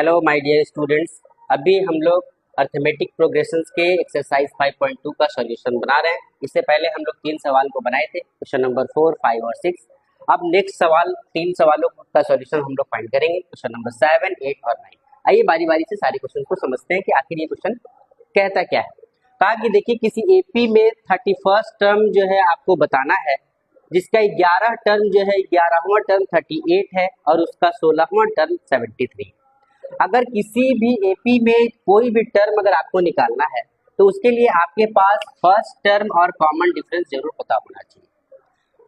Hello my dear students. अभी हम लोग अर्थमेटिक प्रोग्रेशंस के एक्सरसाइज 5.2 का सॉल्यूशन बना रहे हैं। इससे पहले हम लोग 3 सवाल को बनाए थे, क्वेश्चन नंबर 4, 5 और 6। अब नेक्स्ट सवाल 3 सवालों का सॉल्यूशन हम लोग फाइंड करेंगे, क्वेश्चन नंबर 7, 8 और 9। आइए बारी बारी से सारे क्वेश्चन को समझते हैं कि आखिर ये क्वेश्चन कहता क्या है। कहा कि देखिए किसी एपी में 31st टर्म जो है आपको बताना है, जिसका 11 टर्म जो है 11वां टर्म 38 है और उसका 16वां टर्म 73। अगर किसी भी एपी में कोई भी टर्म अगर आपको निकालना है तो उसके लिए आपके पास फर्स्ट टर्म और कॉमन डिफरेंस जरूर पता होना चाहिए।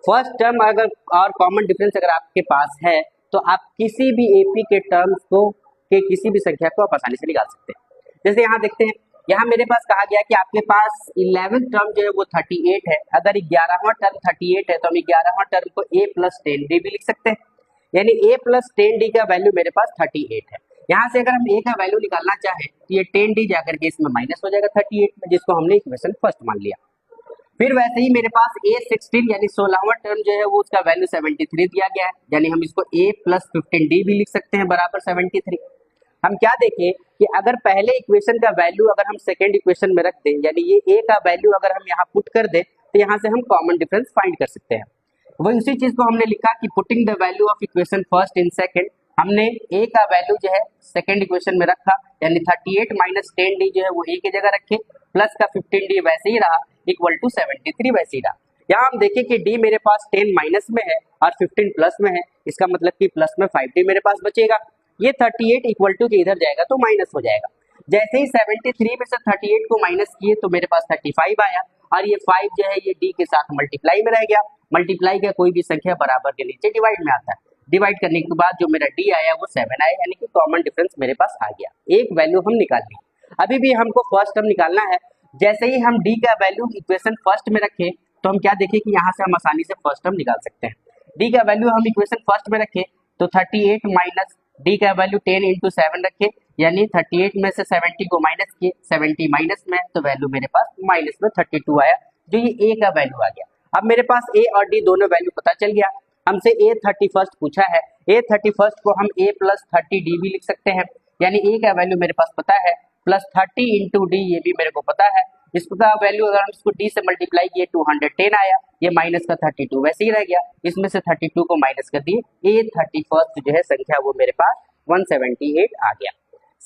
फर्स्ट टर्म अगर और कॉमन डिफरेंस अगर आपके पास है तो आप किसी भी एपी के टर्म्स को के किसी भी संख्या को आप आसानी से निकाल सकते हैं। जैसे यहाँ देखते हैं, यहाँ मेरे पास कहा गया कि आपके पास 11th टर्म जो है वो 38 है। अगर 11वां टर्म 38 है तो हम 11वां टर्म को a प्लस 10d भी लिख सकते हैं, यानी a प्लस 10d का वैल्यू मेरे पास 38 है। यहाँ से अगर हम a का वैल्यू निकालना चाहें तो ये 10d जाकर के इसमें माइनस हो जाएगा 38 में, जिसको हमने इक्वेशन फर्स्ट मान लिया। फिर वैसे ही मेरे पास a16 यानी 16वां टर्म जो है वो उसका वैल्यू 73 दिया गया है, यानी हम इसको a प्लस 15d भी लिख सकते हैं बराबर 73। हम क्या देखें कि अगर पहले इक्वेशन का वैल्यू अगर हम सेकेंड इक्वेशन में रख दें, यानी ये a का वैल्यू अगर हम यहाँ पुट कर दें तो यहाँ से हम कॉमन डिफरेंस फाइंड कर सकते हैं। वही उसी चीज को हमने लिखा कि putting the value of equation first in second. हमने a का वैल्यू जो है सेकेंड इक्वेशन में रखा, यानी 38 माइनस 10d जो है वो a की जगह रखे, प्लस का 15d वैसे ही रहा, इक्वल टू 73 वैसे ही रहा। यहाँ हम देखें कि d मेरे पास 10 माइनस में है और 15 प्लस में है, इसका मतलब कि प्लस में 5d मेरे पास बचेगा। ये 38 इक्वल टू के इधर जाएगा तो माइनस हो जाएगा। जैसे ही 73 में से 38 को माइनस किए तो मेरे पास 35 आया और ये 5 जो है ये d के साथ मल्टीप्लाई में रह गया। मल्टीप्लाई का कोई भी संख्या बराबर के नीचे डिवाइड में आता है। डिवाइड करने के बाद जो मेरा d आया वो 7 आया, यानी कि कॉमन डिफरेंस मेरे पास आ गया। एक वैल्यू हम निकाल ली। अभी भी हमको फर्स्ट टर्म निकालना है। जैसे ही हम d का वैल्यू इक्वेशन फर्स्ट में रखें तो हम क्या देखें कि यहाँ से हम आसानी से फर्स्ट टर्म निकाल सकते हैं। d का वैल्यू हम इक्वेशन फर्स्ट में रखें तो 38 माइनस d का वैल्यू 10 इंटू 7 रखे, यानी 38 में से 70 को माइनस किए, 70 माइनस में तो वैल्यू मेरे पास माइनस में 32 आया, जो ये a का वैल्यू आ गया। अब मेरे पास a और d दोनों वैल्यू पता चल गया। हमसे a 31st पूछा है, a 31st को हम a प्लस 30d भी लिख सकते हैं, यानी a का वैल्यू मेरे पास पता है, प्लस 30 इंटू d ये भी मेरे को पता है। इसका वैल्यू अगर हम इसको d से मल्टीप्लाई किए 210 आया, ये माइनस का 32 वैसे ही रह गया, इसमें से 32 को माइनस कर दिए, a 31st जो है संख्या वो मेरे पास 178 आ गया।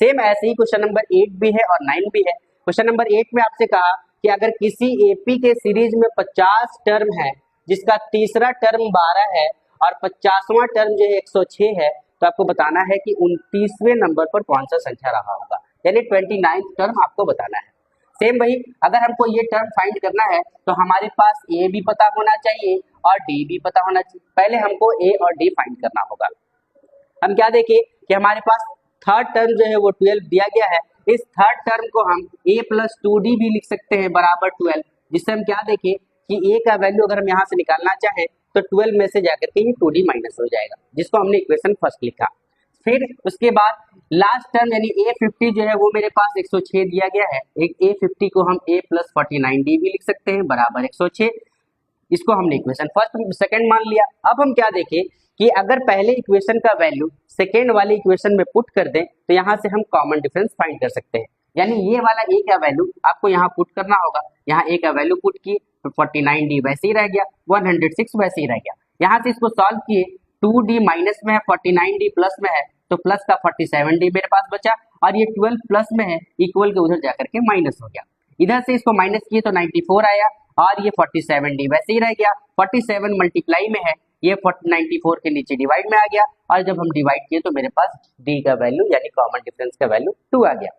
सेम ऐसे ही क्वेश्चन नंबर 8 भी है और 9 भी है। क्वेश्चन नंबर 8 में आपसे कहा कि अगर किसी एपी के सीरीज में 50 टर्म है, जिसका तीसरा टर्म 12 है और 50वां टर्म जो है 106 है, तो आपको बताना है कि 29वें नंबर पर कौन सा संख्या रहा होगा, यानी 29th टर्म आपको बताना है। सेम वही, अगर हमको ये टर्म फाइंड करना है तो हमारे पास a भी पता होना चाहिए और d भी पता होना चाहिए। पहले हमको a और d फाइंड करना होगा। हम क्या देखें कि हमारे पास थर्ड टर्म जो है वो 12 दिया गया है। इस थर्ड टर्म को हम a प्लस 2d भी लिख सकते हैं बराबर 12, जिससे हम क्या देखें कि a का वैल्यू अगर हम यहाँ से निकालना चाहें तो 12 में से जाकर के ये 2d माइनस हो जाएगा, जिसको हमने इक्वेशन फर्स्ट लिखा। फिर उसके बाद लास्ट टर्म यानी a50 जो है वो मेरे पास 106 दिया गया है। एक a50 को हम a प्लस 49d भी लिख सकते हैं बराबर 106, इसको हमने इक्वेशन फर्स्ट सेकंड मान लिया। अब हम क्या देखें कि अगर पहले इक्वेशन का वैल्यू सेकंड वाले इक्वेशन में पुट कर दें तो यहाँ से हम कॉमन डिफरेंस फाइंड कर सकते हैं, यानी ये वाला a का वैल्यू आपको यहाँ पुट करना होगा। यहाँ a का वैल्यू पुट किए तो 49d वैसे ही रह गया, 106 वैसे ही रह गया। यहाँ से इसको सॉल्व किए, 2d माइनस में है, 49d प्लस में है, तो प्लस का 47d मेरे पास बचा और ये 12 प्लस में है, इक्वल के उधर जाकर के माइनस हो गया। इधर से इसको माइनस किए तो 94 आया और ये 47d वैसे ही रह गया। 47 मल्टीप्लाई में है, ये 94 के नीचे डिवाइड में आ गया और जब हम डिवाइड किए तो मेरे पास d का वैल्यू यानी कॉमन डिफरेंस का वैल्यू 2 आ गया।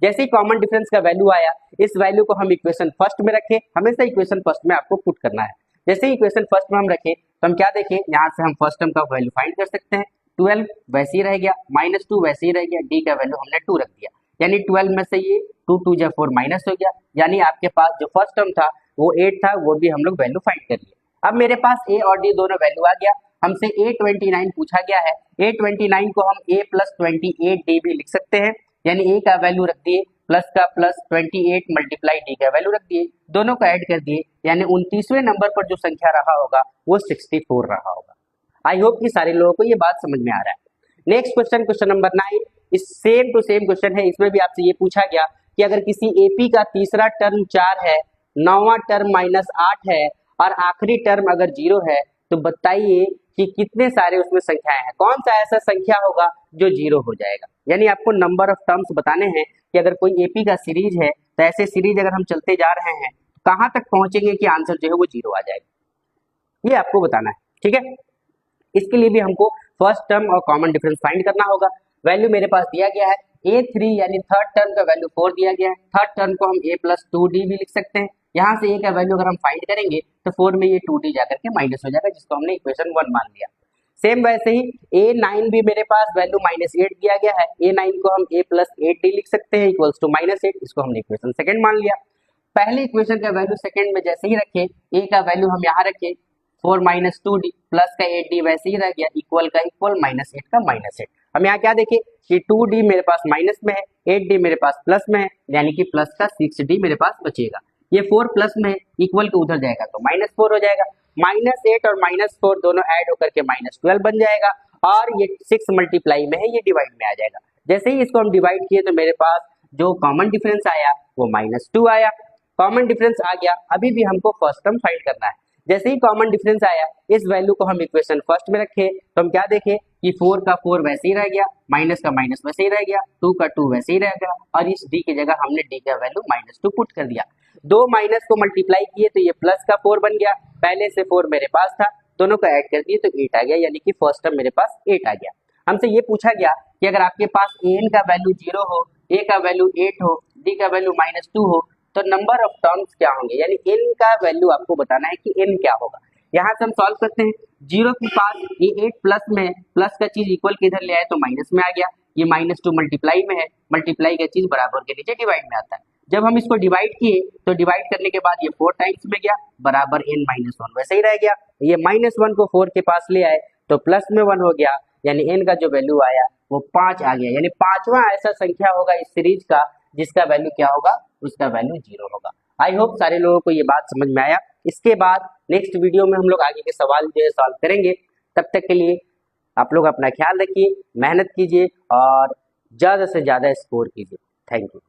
जैसे ही कॉमन डिफरेंस का वैल्यू आया, इस वैल्यू को हम इक्वेशन फर्स्ट में रखें। हमेशा इक्वेशन फर्स्ट में आपको पुट करना है। जैसे ही इक्वेशन फर्स्ट में हम रखें तो हम क्या देखें, यहाँ से हम फर्स्ट टर्म का वैल्यू फाइंड कर सकते हैं। 12 वैसे ही रह गया, माइनस 2 वैसे ही रह गया, d का वैल्यू हमने 2 रख दिया, यानी 12 में से ये 2 2 जा 4 माइनस हो गया, यानी आपके पास जो फर्स्ट टर्म था वो 8 था, वो भी हम लोग वैल्यू फाइंड कर लिए। अब मेरे पास a और d दोनों वैल्यू आ गया। हमसे a29 पूछा गया है, a29 को हम a प्लस 28d भी लिख सकते हैं, यानी a का वैल्यू रख दिए, प्लस का प्लस 28 मल्टीप्लाई d का वैल्यू रख दिए, दोनों को ऐड कर दिए, यानी 29वें नंबर पर जो संख्या रहा होगा वो 64 रहा होगा। आई होप कि सारे लोगों को ये बात समझ में आ रहा है। नेक्स्ट क्वेश्चन, क्वेश्चन नंबर 9, इस सेम टू सेम क्वेश्चन है। इसमें भी आपसे ये पूछा गया कि अगर किसी एपी का तीसरा टर्म 4 है, 9वां टर्म -8 है और आखिरी टर्म अगर 0 है, तो बताइए कि कितने सारे उसमें संख्याएं हैं। कौन सा ऐसा संख्या होगा जो 0 हो जाएगा। यानी आपको नंबर ऑफ टर्म्स बताने हैं कि अगर कोई एपी का सीरीज है तो ऐसे सीरीज अगर हम चलते जा रहे हैं कहां तक पहुंचेंगे कि आंसर जो है वो 0 आ जाएगा, ये आपको बताना है। ठीक है, इसके लिए भी हमको फर्स्ट टर्म और कॉमन डिफरेंस फाइंड करना होगा। वैल्यू मेरे पास दिया गया है a3 यानी थर्ड टर्म का वैल्यू 4 दिया गया है। थर्ड टर्म को हम a + 2d भी लिख सकते हैं। यहाँ से a का वैल्यू अगर हम फाइंड करेंगे तो 4 में ये 2d जाकर के माइनस हो जाएगा, जिसको हमने इक्वेशन 1 मान लिया। सेम वैसे ही a9 भी मेरे पास वैल्यू -8 दिया गया है। a9 को हम a + 8d लिख सकते हैं इक्वल्स टू -8, इसको हमने इक्वेशन सेकंड मान लिया। पहले इक्वेशन का वैल्यू सेकंड में जैसे ही रखे, a का वैल्यू हम यहाँ रखे 4 - 2d प्लस का 8d वैसे ही रह गया, इक्वल का इक्वल, -8 का -8। हम यहाँ क्या देखें कि 2d मेरे पास माइनस में है, 8d मेरे पास प्लस में है, यानी कि प्लस का 6d मेरे पास बचेगा। ये 4 प्लस में है, इक्वल के उधर जाएगा तो -4 हो जाएगा। -8 और -4 दोनों ऐड होकर के -12 बन जाएगा और ये 6 मल्टीप्लाई में है, ये डिवाइड में आ जाएगा। जैसे ही इसको हम डिवाइड किए तो मेरे पास जो कॉमन डिफरेंस आया वो -2 आया। कॉमन डिफरेंस आ गया, अभी भी हमको फर्स्ट टर्म फाइंड करना है। जैसे ही कॉमन डिफरेंस आया, इस वैल्यू को हम इक्वेशन फर्स्ट में रखे तो हम क्या देखें कि 4 का 4 वैसे ही रह गया, माइनस का माइनस वैसे ही रह गया, 2 का 2 वैसे ही रह गया और इस d की जगह हमने d का वैल्यू -2 पुट कर दिया। दो माइनस को मल्टीप्लाई किए तो ये प्लस का 4 बन गया, पहले से 4 मेरे पास था, दोनों को ऐड कर दिए तो 8 आ गया, यानी कि फर्स्ट टर्म मेरे पास 8 आ गया। हमसे ये पूछा गया कि अगर आपके पास an का वैल्यू 0 हो, a का वैल्यू 8 हो, d का वैल्यू -2 हो, तो नंबर ऑफ टर्म्स क्या होंगे, यानी n का वैल्यू आपको बताना है कि n क्या होगा। यहाँ से हम सॉल्व करते हैं। 0 के पास ये 8 प्लस में है, प्लस का चीज इक्वल के इधर ले आए तो माइनस में आ गया, ये -2 मल्टीप्लाई में है, मल्टीप्लाई का चीज बराबर के नीचे डिवाइड में आता है। जब हम इसको डिवाइड किए तो डिवाइड करने के बाद ये 4 टाइम्स में गया, बराबर n -1 वैसे ही रह गया। ये -1 को 4 के पास ले आए तो प्लस में 1 हो गया, यानी n का जो वैल्यू आया वो 5 आ गया। यानी पांचवा ऐसा संख्या होगा इस सीरीज का जिसका वैल्यू क्या होगा, उसका वैल्यू 0 होगा। आई होप सारे लोगों को ये बात समझ में आया। इसके बाद नेक्स्ट वीडियो में हम लोग आगे के सवाल जो है सॉल्व करेंगे। तब तक के लिए आप लोग अपना ख्याल रखिए, मेहनत कीजिए और ज़्यादा से ज़्यादा स्कोर कीजिए। Thank you.